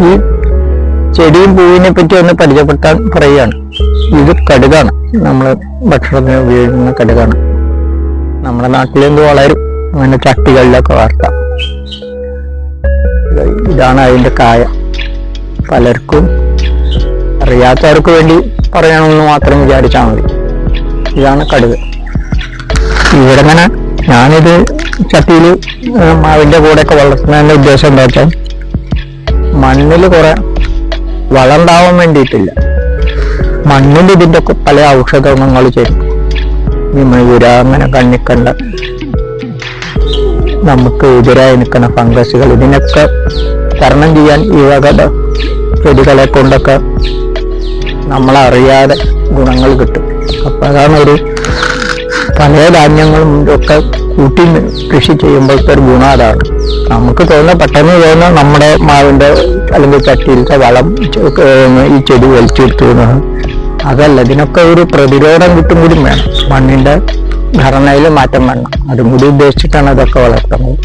ഈ ചെടിയും പൂവിനെ പറ്റി ഒന്ന് പരിചയപ്പെടുത്താൻ പറയുകയാണ്. ഇത് കടുകാണ്, നമ്മൾ ഭക്ഷണത്തിന് ഉപയോഗിക്കുന്ന കടുകാണ്. നമ്മുടെ നാട്ടിലെന്ത് വളരും, അങ്ങനെ ചട്ടികളിലൊക്കെ വളർത്താം. ഇതാണ് അതിന്റെ കായ. പലർക്കും അറിയാത്തവർക്ക് വേണ്ടി പറയണമെന്ന് മാത്രം വിചാരിച്ചാൽ മതി. ഇതാണ് കടുക്. ഇവിടെ ഇങ്ങനെ ഞാനിത് ചട്ടിയിൽ മാവിന്റെ കൂടെയൊക്കെ വളർത്തുന്നതിന്റെ ഉദ്ദേശം എന്താ വെച്ചാൽ മണ്ണിൽ കുറെ വളം ഉണ്ടാവാൻ വേണ്ടിയിട്ടില്ല. മണ്ണിൽ ഇതിന്റെ ഒക്കെ പല ഔഷധ ഗുണങ്ങൾ ചെയ്യും. ഈ മയൂര അങ്ങനെ കണ്ണിക്കണ്ട നമുക്ക് എതിരായി നിൽക്കുന്ന ഫംഗസുകൾ, ഇതിനൊക്കെ തരണം ചെയ്യാൻ ഈ വക ചെടികളെ കൊണ്ടൊക്കെ നമ്മളറിയാതെ ഗുണങ്ങൾ കിട്ടും. അപ്പൊ അതാണ് ഒരു പല ധാന്യങ്ങളും ഒക്കെ കൂട്ടി കൃഷി ചെയ്യുമ്പോഴത്തെ ഒരു ഗുണം അതാണ്. നമുക്ക് പെട്ടെന്ന് തോന്നുന്ന നമ്മുടെ മാവിന്റെ അല്ലെങ്കിൽ ചട്ടിയിലത്തെ വളം ഈ ചെടി വലിച്ചെടുത്തു. അതല്ല, ഇതിനൊക്കെ ഒരു പ്രതിരോധം കിട്ടും കൂടി വേണം. മണ്ണിന്റെ ഘടനയിൽ മാറ്റം വേണം. അതും കൂടി ഉദ്ദേശിച്ചിട്ടാണ് ഇതൊക്കെ വളർത്തുന്നത്.